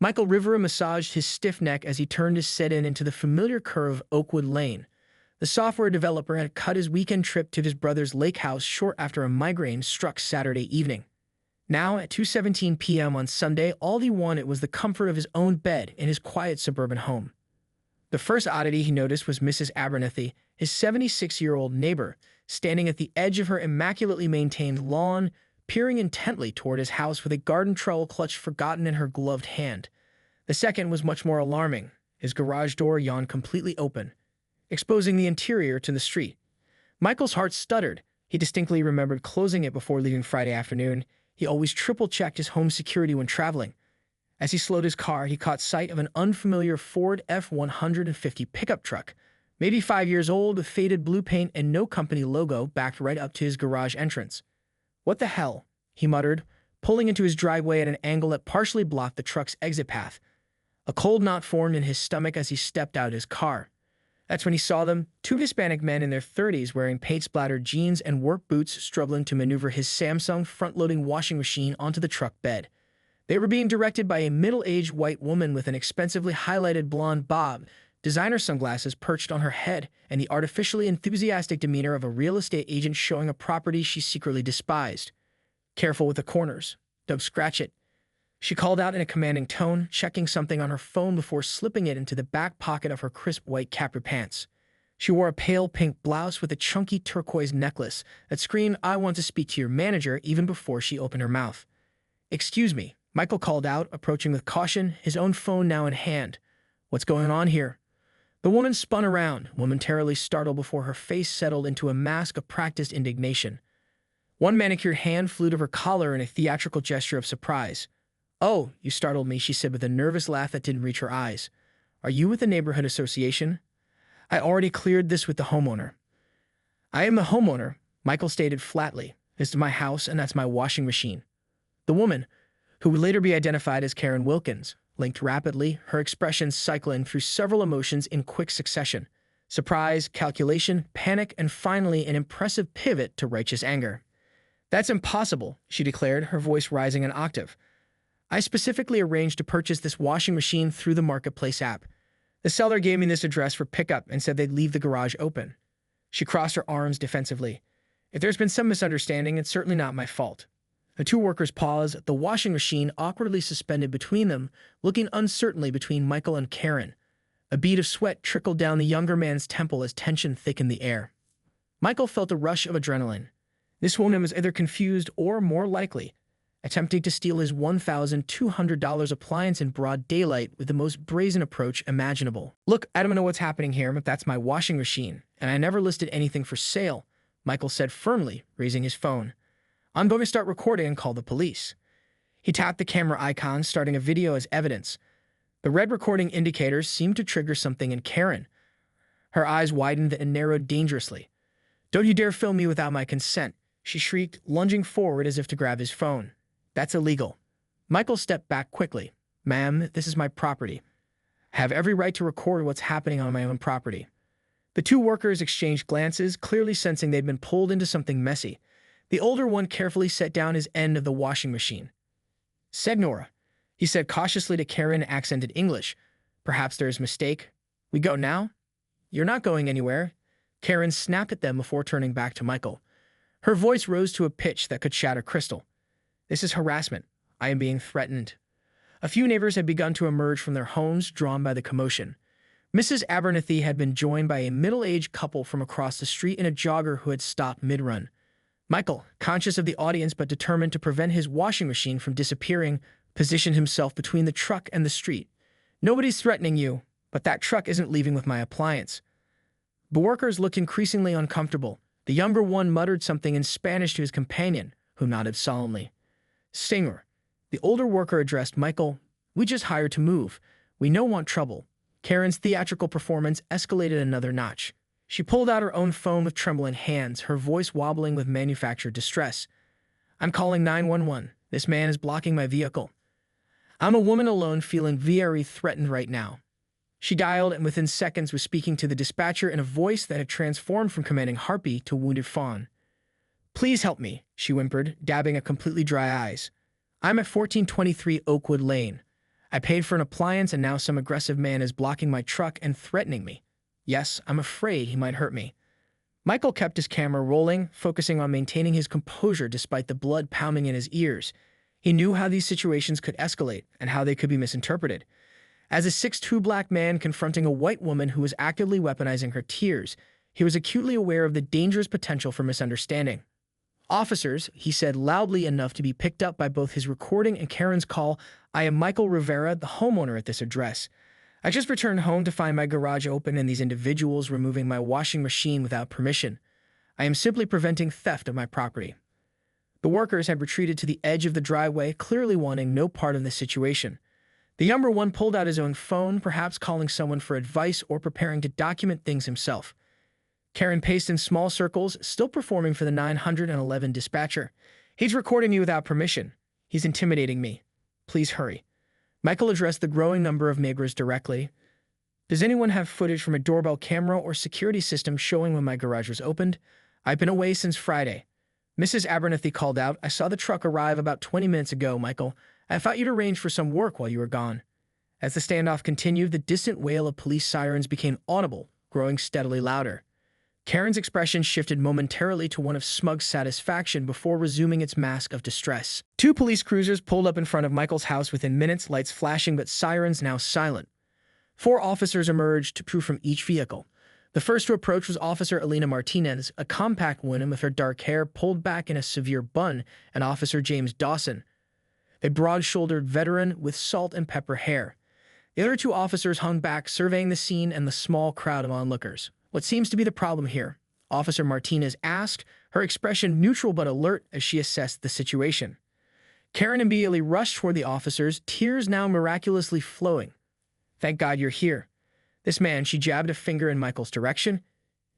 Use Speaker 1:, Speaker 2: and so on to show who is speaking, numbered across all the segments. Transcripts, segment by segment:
Speaker 1: Michael Rivera massaged his stiff neck as he turned his sedan into the familiar curve of Oakwood Lane. The software developer had cut his weekend trip to his brother's lake house short after a migraine struck Saturday evening. Now, at 2:17 p.m. on Sunday, all he wanted was the comfort of his own bed in his quiet suburban home. The first oddity he noticed was Mrs. Abernathy, his 76-year-old neighbor, standing at the edge of her immaculately maintained lawn, peering intently toward his house with a garden trowel clutched forgotten in her gloved hand. The second was much more alarming. His garage door yawned completely open, exposing the interior to the street. Michael's heart stuttered. He distinctly remembered closing it before leaving Friday afternoon. He always triple-checked his home security when traveling. As he slowed his car, he caught sight of an unfamiliar Ford F-150 pickup truck, maybe 5 years old, with faded blue paint and no company logo, backed right up to his garage entrance. "What the hell?" he muttered, pulling into his driveway at an angle that partially blocked the truck's exit path. A cold knot formed in his stomach as he stepped out of his car. That's when he saw them, two Hispanic men in their 30s wearing paint-splattered jeans and work boots, struggling to maneuver his Samsung front-loading washing machine onto the truck bed. They were being directed by a middle-aged white woman with an expensively highlighted blonde bob, designer sunglasses perched on her head, and the artificially enthusiastic demeanor of a real estate agent showing a property she secretly despised. "Careful with the corners. Don't scratch it," she called out in a commanding tone, checking something on her phone before slipping it into the back pocket of her crisp white capri pants. She wore a pale pink blouse with a chunky turquoise necklace that screamed, "I want to speak to your manager," even before she opened her mouth. "Excuse me," Michael called out, approaching with caution, his own phone now in hand. "What's going on here?" The woman spun around, momentarily startled before her face settled into a mask of practiced indignation. One manicured hand flew to her collar in a theatrical gesture of surprise. "Oh, you startled me," she said with a nervous laugh that didn't reach her eyes. "Are you with the neighborhood association?" "I already cleared this with the homeowner." "I am the homeowner," Michael stated flatly. "This is my house, and that's my washing machine." The woman, who would later be identified as Karen Wilkins, linked rapidly, her expressions cycling through several emotions in quick succession: surprise, calculation, panic, and finally an impressive pivot to righteous anger. "That's impossible," she declared, her voice rising an octave. "I specifically arranged to purchase this washing machine through the Marketplace app. The seller gave me this address for pickup and said they'd leave the garage open." She crossed her arms defensively. "If there's been some misunderstanding, it's certainly not my fault." The two workers paused, the washing machine awkwardly suspended between them, looking uncertainly between Michael and Karen. A bead of sweat trickled down the younger man's temple as tension thickened the air. Michael felt a rush of adrenaline. This woman was either confused or, more likely, attempting to steal his $1,200 appliance in broad daylight with the most brazen approach imaginable. "Look, I don't know what's happening here, but that's my washing machine, and I never listed anything for sale," Michael said firmly, raising his phone. "I'm going to start recording and call the police." He tapped the camera icon, starting a video as evidence. The red recording indicators seemed to trigger something in Karen. Her eyes widened and narrowed dangerously. "Don't you dare film me without my consent," she shrieked, lunging forward as if to grab his phone. "That's illegal." Michael stepped back quickly. "Ma'am, this is my property. I have every right to record what's happening on my own property." The two workers exchanged glances, clearly sensing they'd been pulled into something messy. The older one carefully set down his end of the washing machine. "Señora," he said cautiously to Karen in accented English. "Perhaps there is a mistake. We go now?" "You're not going anywhere." Karen snapped at them before turning back to Michael. Her voice rose to a pitch that could shatter crystal. "This is harassment. I am being threatened." A few neighbors had begun to emerge from their homes, drawn by the commotion. Mrs. Abernathy had been joined by a middle-aged couple from across the street and a jogger who had stopped mid-run. Michael, conscious of the audience but determined to prevent his washing machine from disappearing, positioned himself between the truck and the street. "Nobody's threatening you, but that truck isn't leaving with my appliance." The workers looked increasingly uncomfortable. The younger one muttered something in Spanish to his companion, who nodded solemnly. "Señor," the older worker addressed Michael, "we just hired to move. We no want trouble." Karen's theatrical performance escalated another notch. She pulled out her own phone with trembling hands, her voice wobbling with manufactured distress. "I'm calling 911. This man is blocking my vehicle. I'm a woman alone feeling very threatened right now." She dialed and within seconds was speaking to the dispatcher in a voice that had transformed from commanding harpy to wounded fawn. "Please help me," she whimpered, dabbing at completely dry eyes. "I'm at 1423 Oakwood Lane. I paid for an appliance and now some aggressive man is blocking my truck and threatening me. Yes, I'm afraid he might hurt me. Michael kept his camera rolling, focusing on maintaining his composure despite the blood pounding in his ears. He knew how these situations could escalate and how they could be misinterpreted. As a 6'2" black man confronting a white woman who was actively weaponizing her tears, he was acutely aware of the dangerous potential for misunderstanding. "Officers," he said loudly enough to be picked up by both his recording and Karen's call, "I am Michael Rivera, the homeowner at this address. I just returned home to find my garage open and these individuals removing my washing machine without permission. I am simply preventing theft of my property." The workers had retreated to the edge of the driveway, clearly wanting no part of the situation. The number one pulled out his own phone, perhaps calling someone for advice or preparing to document things himself. Karen paced in small circles, still performing for the 911 dispatcher. "He's recording me without permission. He's intimidating me. Please hurry." Michael addressed the growing number of neighbors directly. "Does anyone have footage from a doorbell camera or security system showing when my garage was opened? I've been away since Friday." Mrs. Abernathy called out, "I saw the truck arrive about 20 minutes ago, Michael. I thought you'd arranged for some work while you were gone." As the standoff continued, the distant wail of police sirens became audible, growing steadily louder. Karen's expression shifted momentarily to one of smug satisfaction before resuming its mask of distress. Two police cruisers pulled up in front of Michael's house within minutes, lights flashing but sirens now silent. 4 officers emerged from each vehicle. The first to approach was Officer Elena Martinez, a compact woman with her dark hair pulled back in a severe bun, and Officer James Dawson, a broad-shouldered veteran with salt and pepper hair. The other 2 officers hung back, surveying the scene and the small crowd of onlookers. "What seems to be the problem here?" Officer Martinez asked, her expression neutral but alert as she assessed the situation. Karen immediately rushed toward the officers, tears now miraculously flowing. "Thank God you're here. This man," she jabbed a finger in Michael's direction,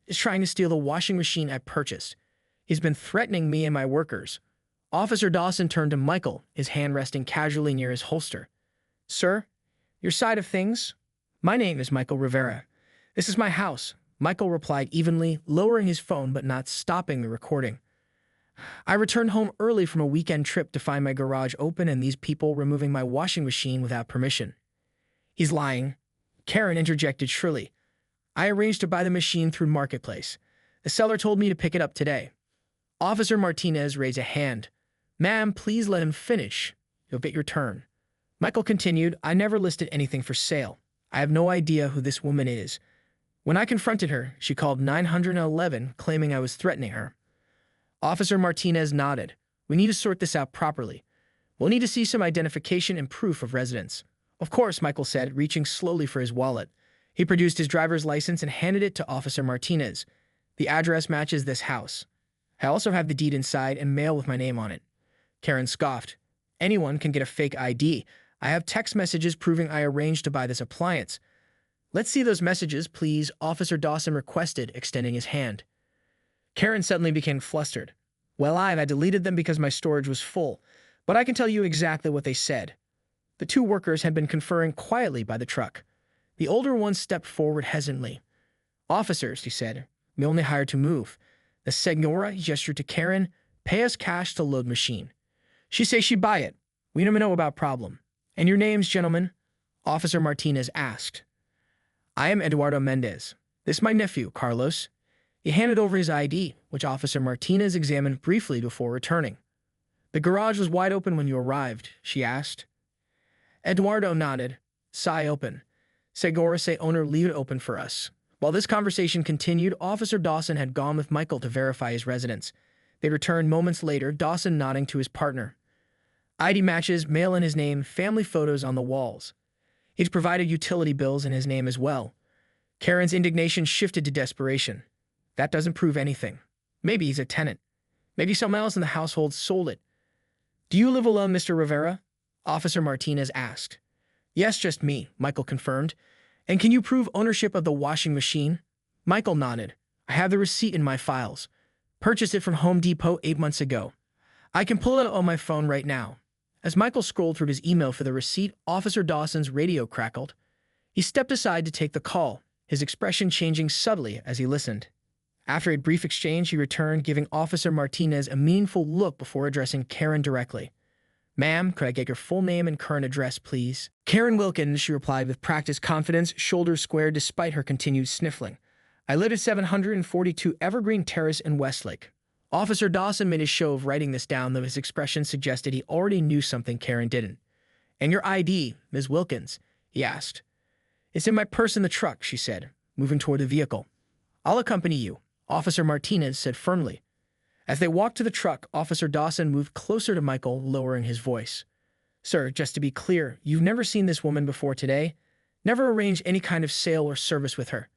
Speaker 1: "is trying to steal the washing machine I purchased. He's been threatening me and my workers." Officer Dawson turned to Michael, his hand resting casually near his holster. "Sir, your side of things?" "My name is Michael Rivera. This is my house," Michael replied evenly, lowering his phone but not stopping the recording. "I returned home early from a weekend trip to find my garage open and these people removing my washing machine without permission." "He's lying," Karen interjected shrilly. "I arranged to buy the machine through Marketplace. The seller told me to pick it up today." Officer Martinez raised a hand. "Ma'am, please let him finish. You'll get your turn." Michael continued, "I never listed anything for sale. I have no idea who this woman is. When I confronted her, she called 911, claiming I was threatening her." Officer Martinez nodded. "We need to sort this out properly. We'll need to see some identification and proof of residence." "Of course," Michael said, reaching slowly for his wallet. He produced his driver's license and handed it to Officer Martinez. "The address matches this house. I also have the deed inside and mail with my name on it." Karen scoffed. "Anyone can get a fake ID. I have text messages proving I arranged to buy this appliance." "Let's see those messages, please," Officer Dawson requested, extending his hand. Karen suddenly became flustered. "Well, I deleted them because my storage was full, but I can tell you exactly what they said." The 2 workers had been conferring quietly by the truck. The older one stepped forward hesitantly. "Officers," he said, "we only hired to move. The Senora," he gestured to Karen, "pay us cash to load machine. She say she buy it. We don't know about problem." "And your names, gentlemen?" Officer Martinez asked. "I am Eduardo Mendez. This is my nephew, Carlos." He handed over his ID, which Officer Martinez examined briefly before returning. "The garage was wide open when you arrived?" she asked. Eduardo nodded. "Sigh open. Segura say owner leave it open for us." While this conversation continued, Officer Dawson had gone with Michael to verify his residence. They returned moments later, Dawson nodding to his partner. "ID matches, mail in his name, family photos on the walls. He's provided utility bills in his name as well." Karen's indignation shifted to desperation. "That doesn't prove anything. Maybe he's a tenant. Maybe someone else in the household sold it." "Do you live alone, Mr. Rivera?" Officer Martinez asked. "Yes, just me," Michael confirmed. "And can you prove ownership of the washing machine?" Michael nodded. "I have the receipt in my files. Purchased it from Home Depot 8 months ago. I can pull it on my phone right now." As Michael scrolled through his email for the receipt, Officer Dawson's radio crackled. He stepped aside to take the call, his expression changing subtly as he listened. After a brief exchange, he returned, giving Officer Martinez a meaningful look before addressing Karen directly. "Ma'am, could I get your full name and current address, please?" Karen Wilkins, she replied with practiced confidence, shoulders squared despite her continued sniffling. I live at 742 Evergreen Terrace in Westlake. Officer Dawson made a show of writing this down, though his expression suggested he already knew something Karen didn't. And your ID, Ms. Wilkins? He asked. It's in my purse in the truck, she said, moving toward the vehicle. I'll accompany you, Officer Martinez said firmly. As they walked to the truck, Officer Dawson moved closer to Michael, lowering his voice. Sir, just to be clear, you've never seen this woman before today? Never arranged any kind of sale or service with her?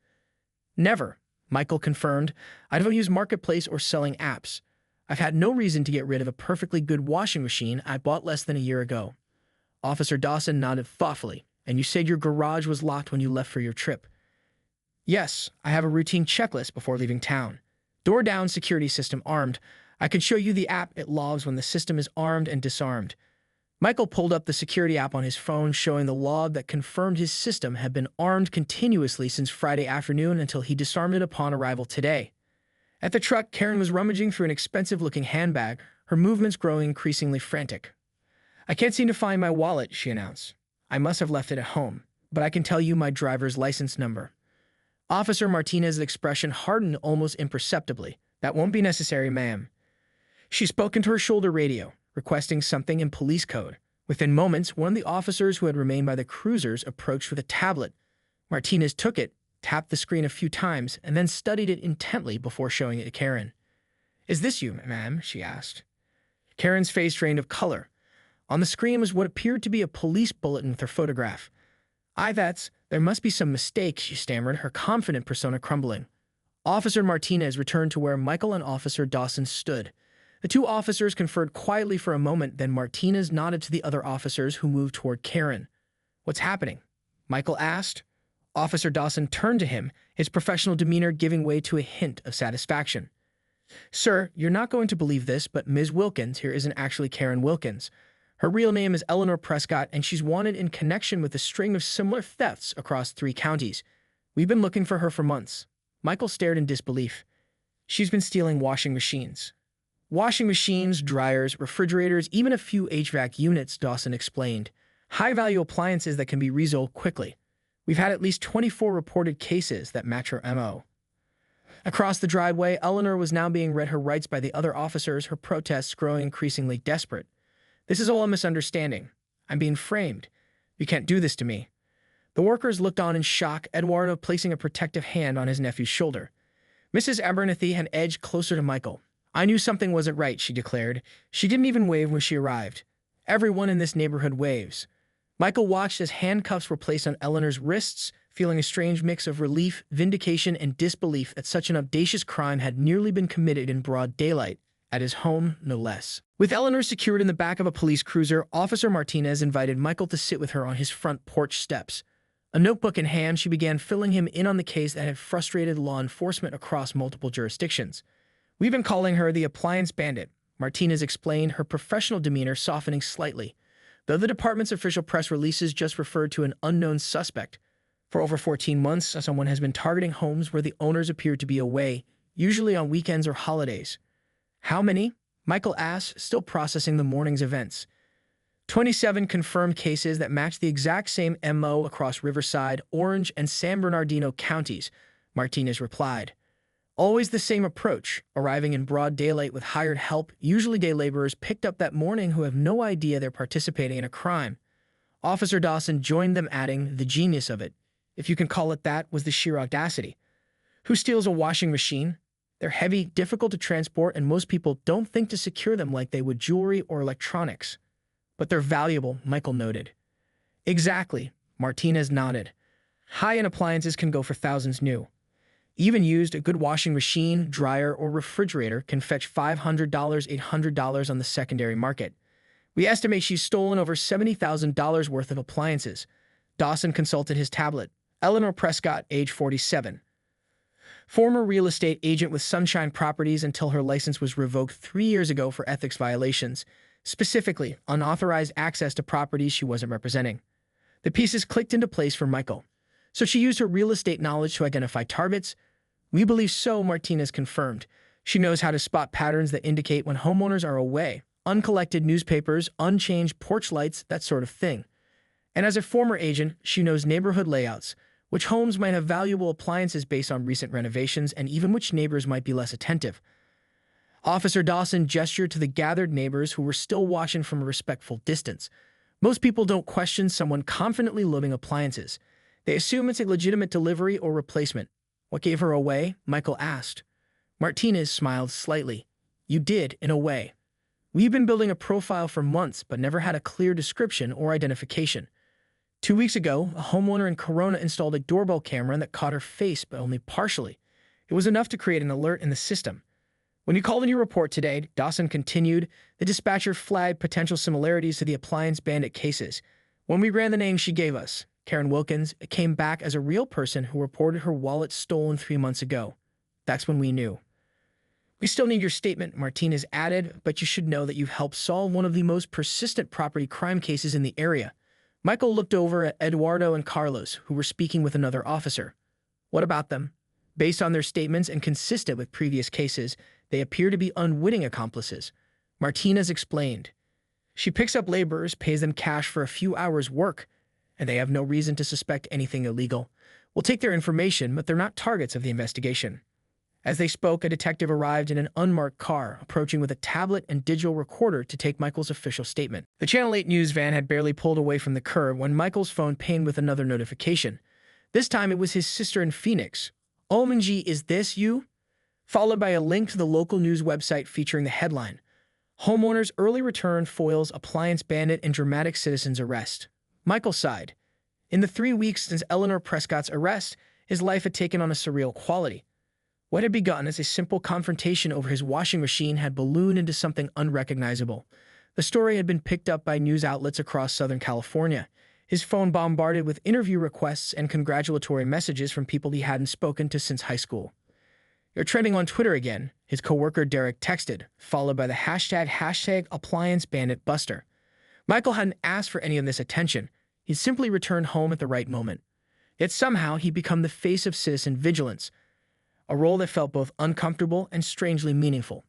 Speaker 1: Never, Michael confirmed. I don't use Marketplace or selling apps. I've had no reason to get rid of a perfectly good washing machine I bought less than a year ago. Officer Dawson nodded thoughtfully. And you said your garage was locked when you left for your trip. Yes, I have a routine checklist before leaving town. Door down, security system armed. I can show you the app it logs when the system is armed and disarmed. Michael pulled up the security app on his phone, showing the log that confirmed his system had been armed continuously since Friday afternoon until he disarmed it upon arrival today. At the truck, Karen was rummaging through an expensive-looking handbag, her movements growing increasingly frantic. I can't seem to find my wallet, she announced. I must have left it at home, but I can tell you my driver's license number. Officer Martinez's expression hardened almost imperceptibly. That won't be necessary, ma'am. She spoke into her shoulder radio, requesting something in police code. Within moments, one of the officers who had remained by the cruisers approached with a tablet. Martinez took it, tapped the screen a few times, and then studied it intently before showing it to Karen. Is this you, ma'am? She asked. Karen's face drained of color. On the screen was what appeared to be a police bulletin with her photograph. There must be some mistake, she stammered, her confident persona crumbling. Officer Martinez returned to where Michael and Officer Dawson stood. The two officers conferred quietly for a moment, then Martinez nodded to the other officers who moved toward Karen. What's happening? Michael asked. Officer Dawson turned to him, his professional demeanor giving way to a hint of satisfaction. Sir, you're not going to believe this, but Ms. Wilkins here isn't actually Karen Wilkins. Her real name is Eleanor Prescott, and she's wanted in connection with a string of similar thefts across 3 counties. We've been looking for her for months. Michael stared in disbelief. She's been stealing washing machines. Washing machines, dryers, refrigerators, even a few HVAC units, Dawson explained. High-value appliances that can be resold quickly. We've had at least 24 reported cases that match her MO. Across the driveway, Eleanor was now being read her rights by the other officers, her protests growing increasingly desperate. This is all a misunderstanding. I'm being framed. You can't do this to me. The workers looked on in shock, Eduardo placing a protective hand on his nephew's shoulder. Mrs. Abernathy had edged closer to Michael. I knew something wasn't right, she declared. She didn't even wave when she arrived. Everyone in this neighborhood waves. Michael watched as handcuffs were placed on Eleanor's wrists, feeling a strange mix of relief, vindication, and disbelief that such an audacious crime had nearly been committed in broad daylight, at his home, no less. With Eleanor secured in the back of a police cruiser, Officer Martinez invited Michael to sit with her on his front porch steps. A notebook in hand, she began filling him in on the case that had frustrated law enforcement across multiple jurisdictions. We've been calling her the Appliance Bandit, Martinez explained, her professional demeanor softening slightly, though the department's official press releases just referred to an unknown suspect. For over 14 months, someone has been targeting homes where the owners appeared to be away, usually on weekends or holidays. How many? Michael asked, still processing the morning's events. 27 confirmed cases that match the exact same MO across Riverside, Orange, and San Bernardino counties, Martinez replied. Always the same approach, arriving in broad daylight with hired help, usually day laborers picked up that morning who have no idea they're participating in a crime. Officer Dawson joined them, adding, the genius of it, if you can call it that, was the sheer audacity. Who steals a washing machine? They're heavy, difficult to transport, and most people don't think to secure them like they would jewelry or electronics. But they're valuable, Michael noted. Exactly, Martinez nodded. High-end appliances can go for thousands new. Even used, a good washing machine, dryer, or refrigerator can fetch $500, $800 on the secondary market. We estimate she's stolen over $70,000 worth of appliances. Dawson consulted his tablet. Eleanor Prescott, age 47. Former real estate agent with Sunshine Properties until her license was revoked 3 years ago for ethics violations, specifically unauthorized access to properties she wasn't representing. The pieces clicked into place for Michael. So she used her real estate knowledge to identify targets? We believe so, Martinez confirmed. She knows how to spot patterns that indicate when homeowners are away, uncollected newspapers, unchanged porch lights, that sort of thing. And as a former agent, she knows neighborhood layouts, which homes might have valuable appliances based on recent renovations, and even which neighbors might be less attentive. Officer Dawson gestured to the gathered neighbors who were still watching from a respectful distance. Most people don't question someone confidently loading appliances. They assume it's a legitimate delivery or replacement. What gave her away? Michael asked. Martinez smiled slightly. You did, in a way. We've been building a profile for months, but never had a clear description or identification. 2 weeks ago, a homeowner in Corona installed a doorbell camera that caught her face, but only partially. It was enough to create an alert in the system. When you called in your report today, Dawson continued, the dispatcher flagged potential similarities to the appliance bandit cases. When we ran the name she gave us, Karen Wilkins, it came back as a real person who reported her wallet stolen 3 months ago. That's when we knew. We still need your statement, Martinez added, but you should know that you've helped solve one of the most persistent property crime cases in the area. Michael looked over at Eduardo and Carlos, who were speaking with another officer. What about them? Based on their statements and consistent with previous cases, they appear to be unwitting accomplices. Martinez explained. She picks up laborers, pays them cash for a few hours' work, and they have no reason to suspect anything illegal. We'll take their information, but they're not targets of the investigation. As they spoke, a detective arrived in an unmarked car, approaching with a tablet and digital recorder to take Michael's official statement. The Channel 8 news van had barely pulled away from the curb when Michael's phone pinged with another notification. This time it was his sister in Phoenix. Omanji, is this you? Followed by a link to the local news website featuring the headline, Homeowners Early Return Foils Appliance Bandit and Dramatic Citizen's Arrest. Michael sighed. In the 3 weeks since Eleanor Prescott's arrest, his life had taken on a surreal quality. What had begun as a simple confrontation over his washing machine had ballooned into something unrecognizable. The story had been picked up by news outlets across Southern California, his phone bombarded with interview requests and congratulatory messages from people he hadn't spoken to since high school. You're trending on Twitter again, his coworker Derek texted, followed by the hashtag #ApplianceBanditBuster. Michael hadn't asked for any of this attention. He'd simply returned home at the right moment. Yet somehow he'd become the face of citizen vigilance, a role that felt both uncomfortable and strangely meaningful.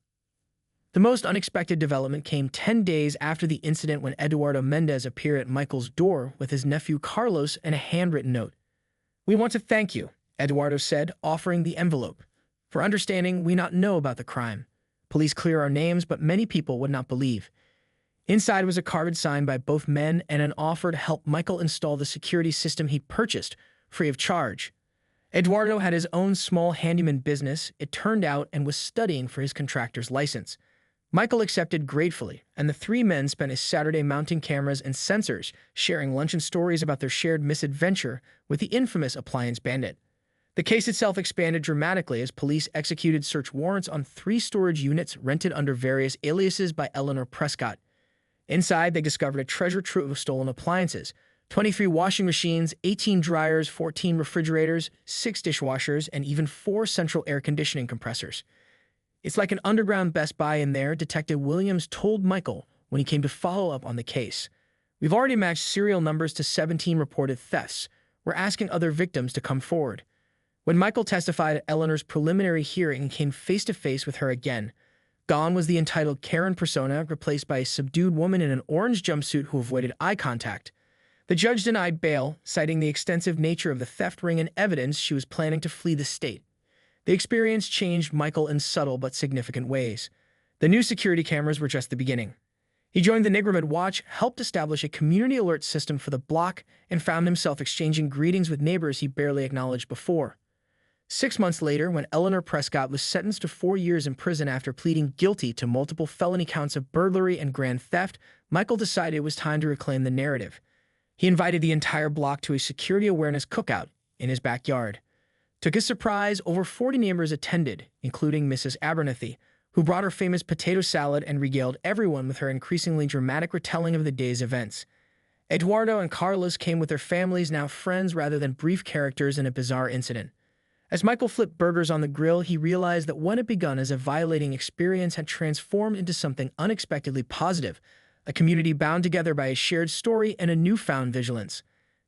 Speaker 1: The most unexpected development came 10 days after the incident when Eduardo Mendez appeared at Michael's door with his nephew Carlos and a handwritten note. We want to thank you, Eduardo said, offering the envelope. For understanding, we not know about the crime. Police clear our names, but many people would not believe. Inside was a card signed by both men and an offer to help Michael install the security system he purchased, free of charge. Eduardo had his own small handyman business, it turned out, and was studying for his contractor's license. Michael accepted gratefully, and the 3 men spent a Saturday mounting cameras and sensors, sharing lunch and stories about their shared misadventure with the infamous appliance bandit. The case itself expanded dramatically as police executed search warrants on 3 storage units rented under various aliases by Eleanor Prescott. Inside, they discovered a treasure trove of stolen appliances, 23 washing machines, 18 dryers, 14 refrigerators, 6 dishwashers, and even 4 central air conditioning compressors. It's like an underground Best Buy in there, Detective Williams told Michael when he came to follow up on the case. We've already matched serial numbers to 17 reported thefts. We're asking other victims to come forward. When Michael testified at Eleanor's preliminary hearing and came face-to-face with her again, gone was the entitled Karen persona, replaced by a subdued woman in an orange jumpsuit who avoided eye contact. The judge denied bail, citing the extensive nature of the theft ring and evidence she was planning to flee the state. The experience changed Michael in subtle but significant ways. The new security cameras were just the beginning. He joined the neighborhood watch, helped establish a community alert system for the block, and found himself exchanging greetings with neighbors he barely acknowledged before. 6 months later, when Eleanor Prescott was sentenced to 4 years in prison after pleading guilty to multiple felony counts of burglary and grand theft, Michael decided it was time to reclaim the narrative. He invited the entire block to a security awareness cookout in his backyard. To his surprise, over 40 neighbors attended, including Mrs. Abernathy, who brought her famous potato salad and regaled everyone with her increasingly dramatic retelling of the day's events. Eduardo and Carlos came with their families, now friends rather than brief characters in a bizarre incident. As Michael flipped burgers on the grill, he realized that what had begun as a violating experience had transformed into something unexpectedly positive, a community bound together by a shared story and a newfound vigilance.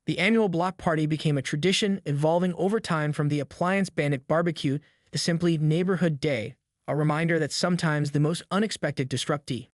Speaker 1: The annual block party became a tradition, evolving over time from the Appliance Bandit Barbecue to simply Neighborhood Day, a reminder that sometimes the most unexpected disruptee